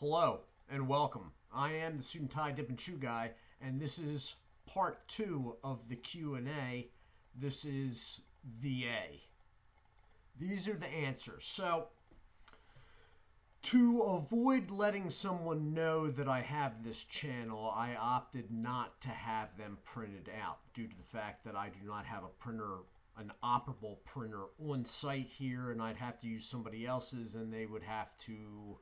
Hello and welcome. I am the Suit&Tie Dip&ChewGuy, and this is part 2 of the Q&A. This is the A. These are the answers. So, to avoid letting someone know that I have this channel, I opted not to have them printed out due to the fact that I do not have a printer, an operable printer on site here, and I'd have to use somebody else's, and they would have to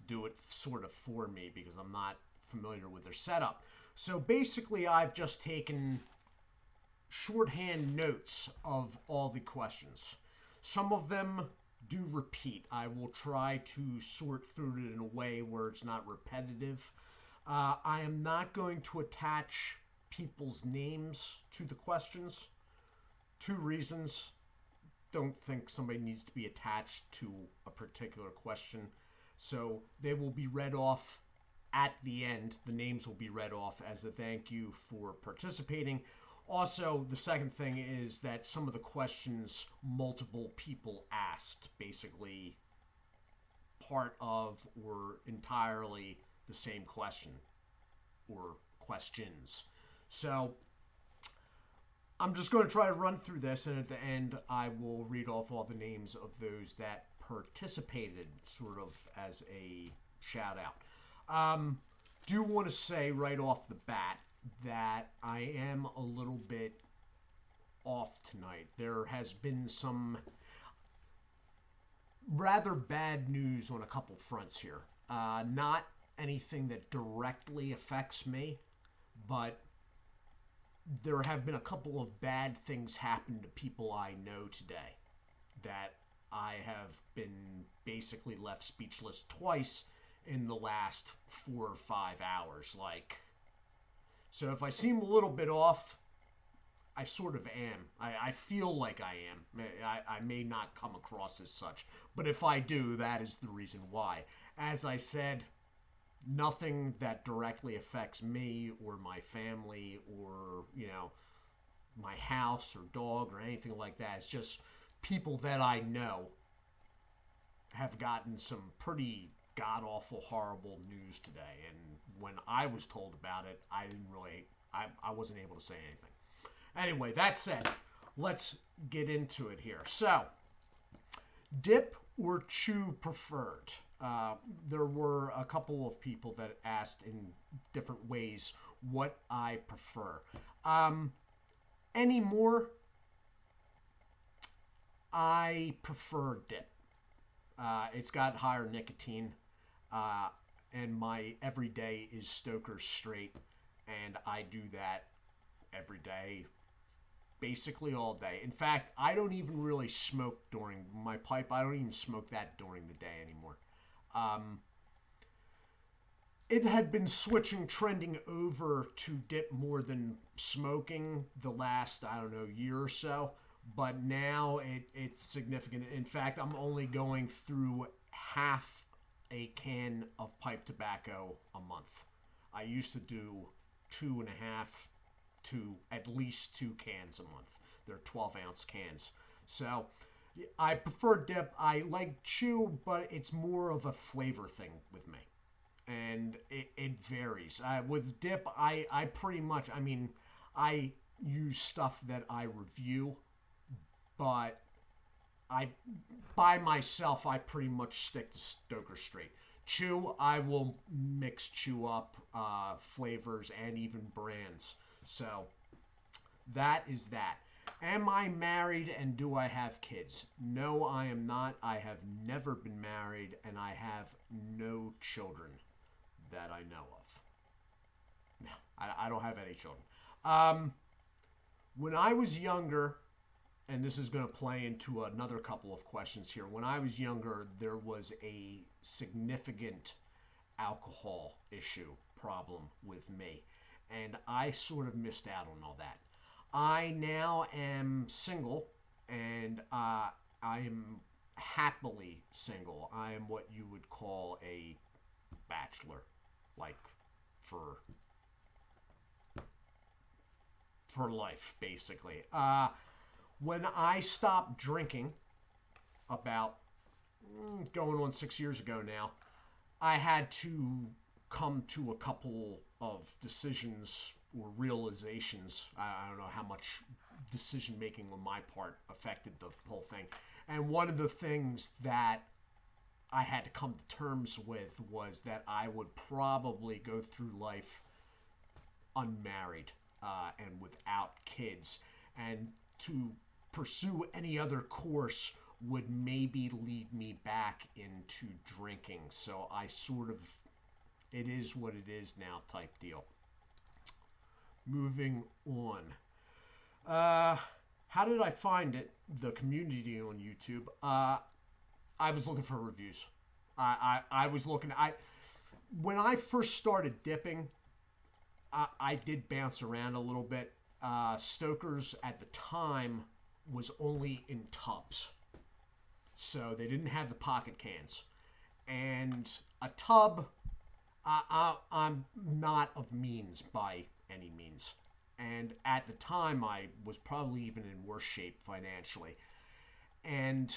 do it sort of for me because I'm not familiar with their setup. So basically, I've just taken shorthand notes of all the questions. Some of them do repeat. I will try to sort through it in a way where it's not repetitive. I am not going to attach people's names to the questions. 2 reasons. Don't think somebody needs to be attached to a particular question. So they will be read off at the end. The names will be read off as a thank you for participating. Also, the second thing is that some of the questions multiple people asked, basically part of or entirely the same question or questions. So I'm just going to try to run through this, and at the end I will read off all the names of those that participated, sort of as a shout out. Do want to say right off the bat that I am a little bit off tonight. There has been some rather bad news on a couple fronts here. Not anything that directly affects me, but there have been a couple of bad things happen to people I know today that I have been basically left speechless twice in the last 4 or 5 hours. So if I seem a little bit off, I sort of am. I feel like I am. I may not come across as such, but if I do, that is the reason why. As I said, nothing that directly affects me or my family or, my house or dog or anything like that. It's just people that I know have gotten some pretty god-awful, horrible news today. And when I was told about it, I wasn't able to say anything. Anyway, that said, let's get into it here. So, dip or chew preferred? There were a couple of people that asked in different ways what I prefer. Anymore, I prefer dip. It's got higher nicotine, and my everyday is Stoker straight, and I do that every day, basically all day. In fact, I don't even really smoke during my pipe. I don't even smoke that during the day anymore. It had been trending over to dip more than smoking the last, year or so. But now it's significant. In fact, I'm only going through half a can of pipe tobacco a month. I used to do 2.5 to at least 2 cans a month. They're 12-ounce cans. So I prefer dip. I like chew, but it's more of a flavor thing with me. And it varies. With dip, I pretty much, I use stuff that I review, but by myself, I pretty much stick to Stoker straight. Chew, I will mix chew up flavors and even brands. So that is that. Am I married and do I have kids? No, I am not. I have never been married, and I have no children that I know of. No, I don't have any children. When I was younger, and this is going to play into another couple of questions here. When I was younger, there was a significant alcohol problem with me, and I sort of missed out on all that. I now am single, and I am happily single. I am what you would call a bachelor, like for life, basically. When I stopped drinking, about going on 6 years ago now, I had to come to a couple of decisions or realizations. I don't know how much decision making on my part affected the whole thing. And one of the things that I had to come to terms with was that I would probably go through life unmarried and without kids. And to pursue any other course would maybe lead me back into drinking. So I sort of, it is what it is now type deal. Moving on. How did I find it? The community on YouTube. I was looking for reviews. I was looking. When I first started dipping, I did bounce around a little bit. Stoker's at the time was only in tubs, so they didn't have the pocket cans. And a tub, I'm not of means by any means. And at the time, I was probably even in worse shape financially. And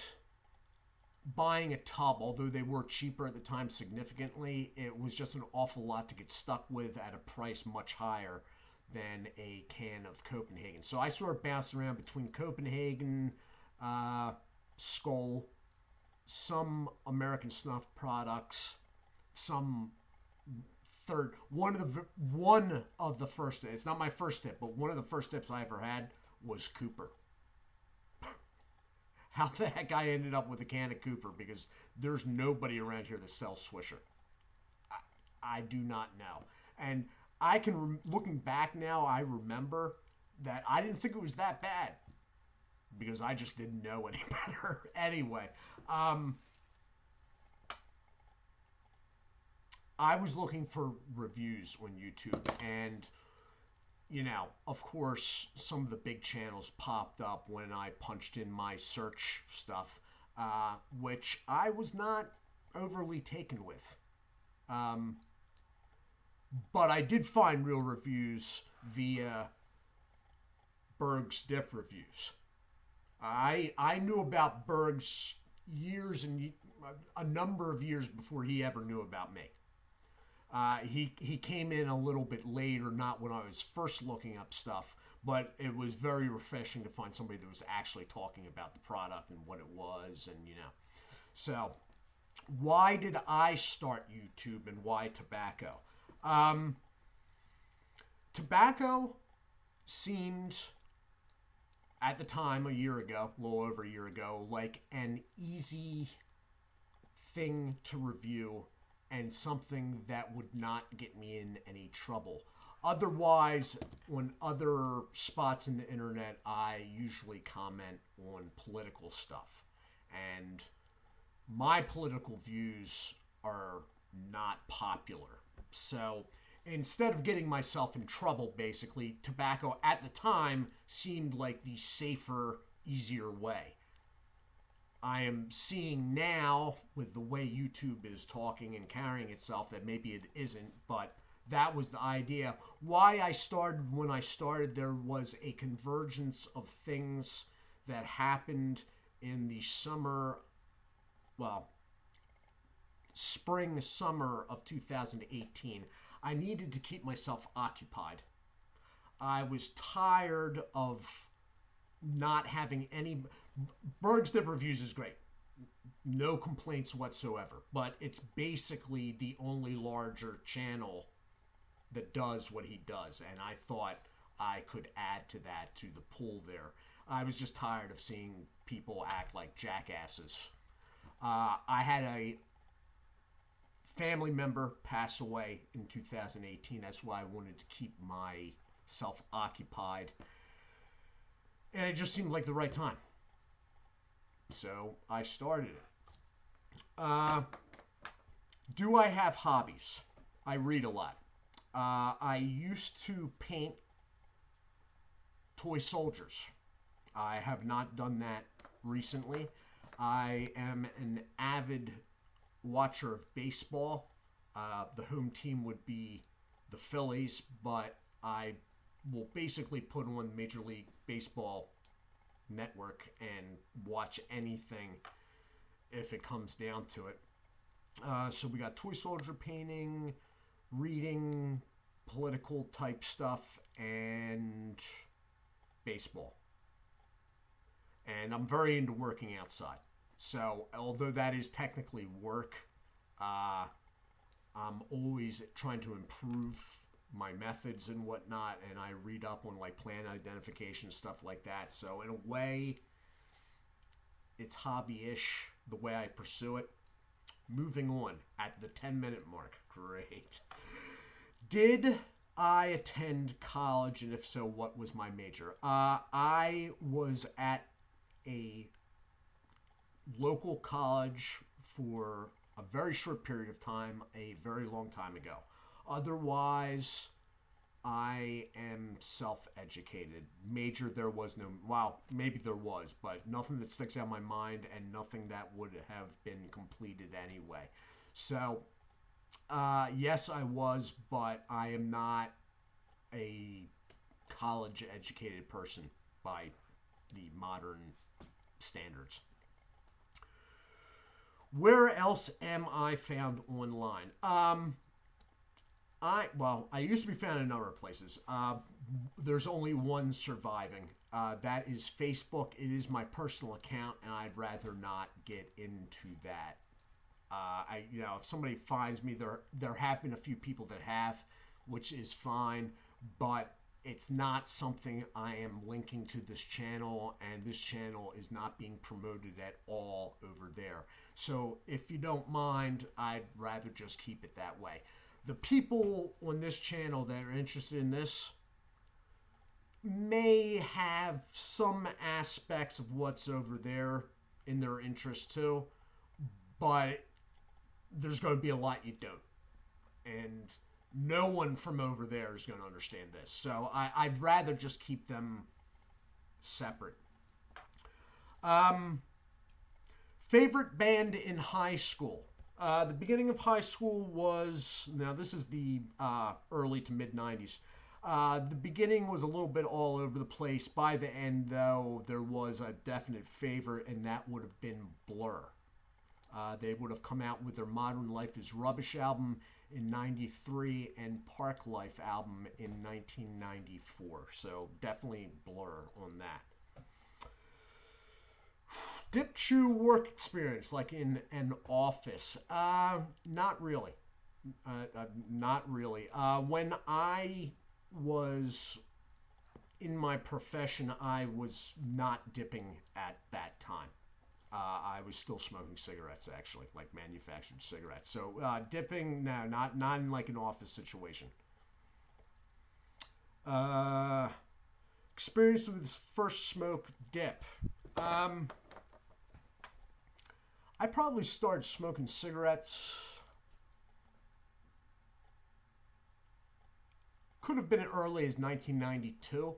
buying a tub, although they were cheaper at the time significantly, it was just an awful lot to get stuck with at a price much higher than a can of Copenhagen. So I sort of bounced around between Copenhagen, Skoal, some American Snuff products, some one of the first, it's not my first tip, but one of the first tips I ever had was Cooper. How the heck I ended up with a can of Cooper, because there's nobody around here that sells Swisher. I do not know. And I can, looking back now, I remember that I didn't think it was that bad, because I just didn't know any better. Anyway, I was looking for reviews on YouTube, and of course, some of the big channels popped up when I punched in my search stuff, which I was not overly taken with. But I did find real reviews via Berg's Dip Reviews. I knew about Berg's a number of years before he ever knew about me. He came in a little bit later, not when I was first looking up stuff, but it was very refreshing to find somebody that was actually talking about the product and what it was, and So, why did I start YouTube and why tobacco? Tobacco seemed, at the time, a little over a year ago, like an easy thing to review and something that would not get me in any trouble. Otherwise, on other spots in the internet, I usually comment on political stuff. And my political views are not popular. So instead of getting myself in trouble, basically, tobacco at the time seemed like the safer, easier way. I am seeing now, with the way YouTube is talking and carrying itself, that maybe it isn't, but that was the idea. Why I started when I started, there was a convergence of things that happened in the spring, summer of 2018. I needed to keep myself occupied. I was tired of not having any. Berg's Dip Reviews is great. No complaints whatsoever. But it's basically the only larger channel that does what he does. And I thought I could add to that, to the pool there. I was just tired of seeing people act like jackasses. I had a family member pass away in 2018. That's why I wanted to keep myself occupied. And it just seemed like the right time. So I started it. Do I have hobbies? I read a lot. I used to paint toy soldiers. I have not done that recently. I am an avid watcher of baseball. The home team would be the Phillies, but I will basically put on Major League Baseball Network and watch anything if it comes down to it. So we got toy soldier painting, reading, political type stuff, and baseball. And I'm very into working outside. So although that is technically work, uh, I'm always trying to improve my methods and whatnot, and I read up on like plant identification, stuff like that. So in a way, it's hobby-ish the way I pursue it. Moving on at the 10-minute mark. Great. Did I attend college, and if so, what was my major? I was at a local college for a very short period of time, a very long time ago. Otherwise, I am self-educated. Major, there was no, well, maybe there was, but nothing that sticks out in my mind and nothing that would have been completed anyway. So, yes, I was, but I am not a college-educated person by the modern standards. Where else am I found online? I used to be found in a number of places. There's only one surviving. That is Facebook. It is my personal account, and I'd rather not get into that. If somebody finds me, there have been a few people that have, which is fine, but it's not something I am linking to this channel, and this channel is not being promoted at all over there. So if you don't mind, I'd rather just keep it that way. The people on this channel that are interested in this may have some aspects of what's over there in their interest too, but there's going to be a lot you don't. And no one from over there is going to understand this. So I'd rather just keep them separate. Favorite band in high school? The beginning of high school was, now this is the early to mid 90s. The beginning was a little bit all over the place. By the end, though, there was a definite favorite, and that would have been Blur. They would have come out with their Modern Life is Rubbish album in 93 and Park Life album in 1994. So definitely Blur on that. Dip&Chew work experience, like in an office? Not really. Not really. When I was in my profession, I was not dipping at that time. I was still smoking cigarettes, actually, like manufactured cigarettes. So dipping, no, not in like an office situation. Experience with his first smoke dip. I probably started smoking cigarettes. Could have been as early as 1992,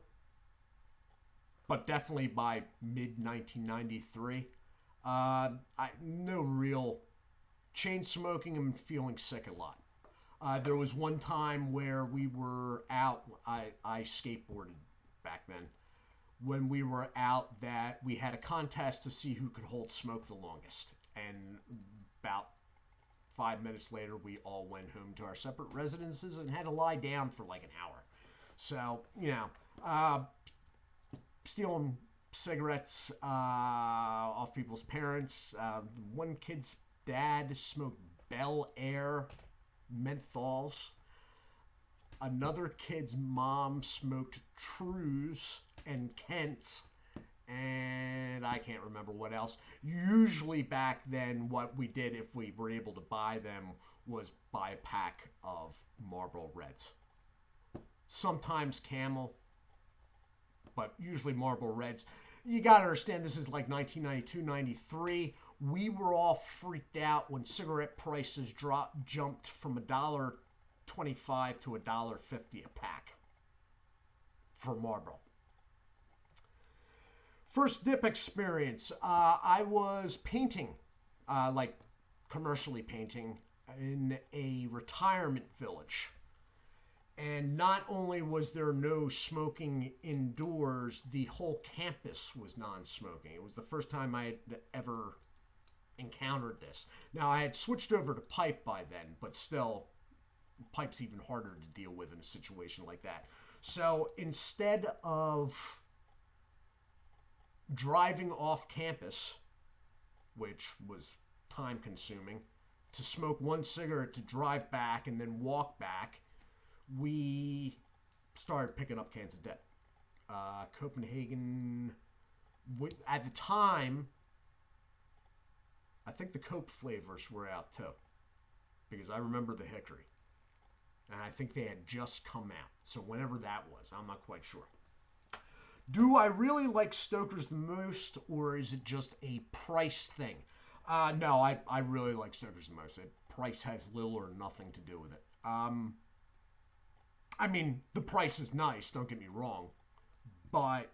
but definitely by mid 1993. No real chain smoking and feeling sick a lot. There was one time where we were out. I skateboarded back then. When we were out, that we had a contest to see who could hold smoke the longest. And about 5 minutes later, we all went home to our separate residences and had to lie down for like an hour. So, stealing cigarettes off people's parents. One kid's dad smoked Bel Air menthols. Another kid's mom smoked Trues and Kents. And I can't remember what else. Usually back then, what we did if we were able to buy them was buy a pack of Marlboro Reds. Sometimes Camel, but usually Marlboro Reds. You got to understand, this is like 1992, 93. We were all freaked out when cigarette prices jumped from $1.25 to $1.50 a pack for Marlboro. First dip experience. I was painting, like commercially painting, in a retirement village. And not only was there no smoking indoors, the whole campus was non-smoking. It was the first time I had ever encountered this. Now, I had switched over to pipe by then, but still, pipe's even harder to deal with in a situation like that. So instead of driving off campus, which was time consuming, to smoke one cigarette to drive back and then walk back, we started picking up cans of dip. Copenhagen, at the time, I think the Coke flavors were out too, because I remember the hickory. And I think they had just come out. So whenever that was, I'm not quite sure. Do I really like Stoker's the most, or is it just a price thing? No, I really like Stoker's the most. Price has little or nothing to do with it. I mean, the price is nice, don't get me wrong. But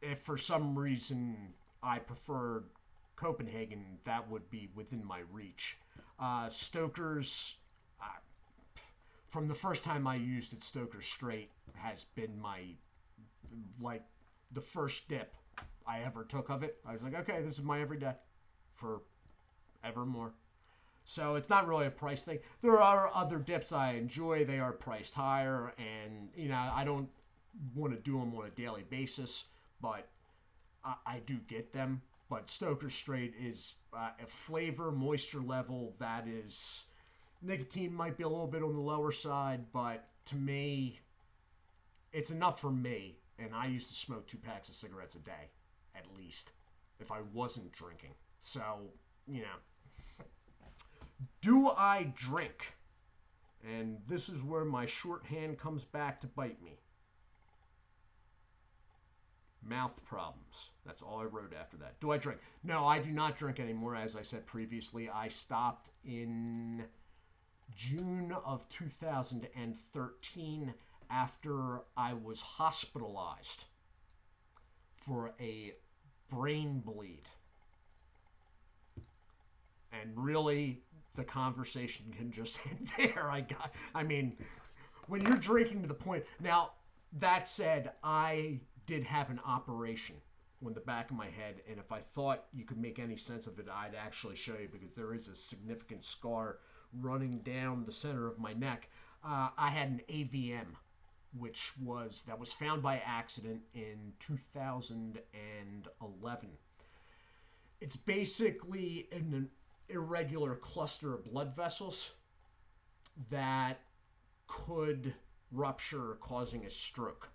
if for some reason I preferred Copenhagen, that would be within my reach. Stoker's, from the first time I used it, Stoker Straight has been like, the first dip I ever took of it. I was like, okay, this is my everyday for evermore. So it's not really a price thing. There are other dips I enjoy. They are priced higher, and, I don't want to do them on a daily basis, but I do get them. But Stoker Straight is a flavor, moisture level that is... Nicotine might be a little bit on the lower side, but to me, it's enough for me. And I used to smoke 2 packs of cigarettes a day, at least, if I wasn't drinking. So, Do I drink? And this is where my shorthand comes back to bite me. Mouth problems. That's all I wrote after that. Do I drink? No, I do not drink anymore. As I said previously, I stopped in June of 2013 after I was hospitalized for a brain bleed. And really, the conversation can just end there. I mean, when you're drinking to the point... Now, that said, I did have an operation on the back of my head, and if I thought you could make any sense of it, I'd actually show you, because there is a significant scar running down the center of my neck. I had an AVM, that was found by accident in 2011. It's basically an irregular cluster of blood vessels that could rupture, causing a stroke.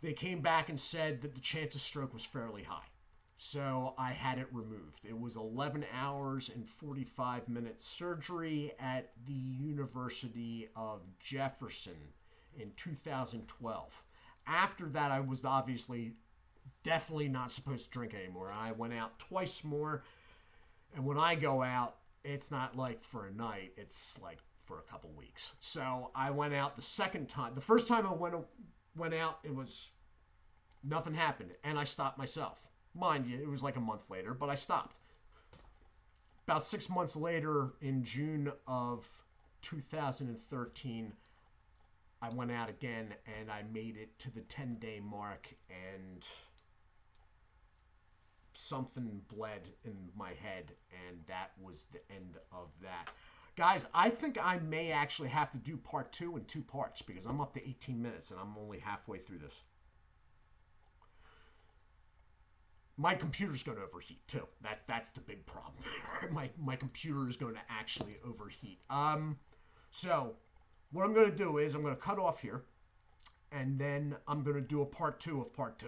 They came back and said that the chance of stroke was fairly high. So I had it removed. It was 11 hours and 45-minute surgery at the University of Jefferson in 2012. After that, I was obviously definitely not supposed to drink anymore. I went out twice more. And when I go out, it's not like for a night. It's like for a couple weeks. So I went out the second time. The first time I went out, it was nothing happened, and I stopped myself. Mind you, it was like a month later, but I stopped. About 6 months later, in June of 2013, I went out again, and I made it to the 10-day mark, and something bled in my head, and that was the end of that. Guys, I think I may actually have to do part 2 in 2 parts, because I'm up to 18 minutes, and I'm only halfway through this. My computer's going to overheat, too. That's the big problem. My computer is going to actually overheat. So, what I'm going to do is I'm going to cut off here, and then I'm going to do a part 2 of part 2.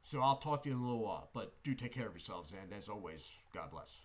So I'll talk to you in a little while, but do take care of yourselves, and as always, God bless.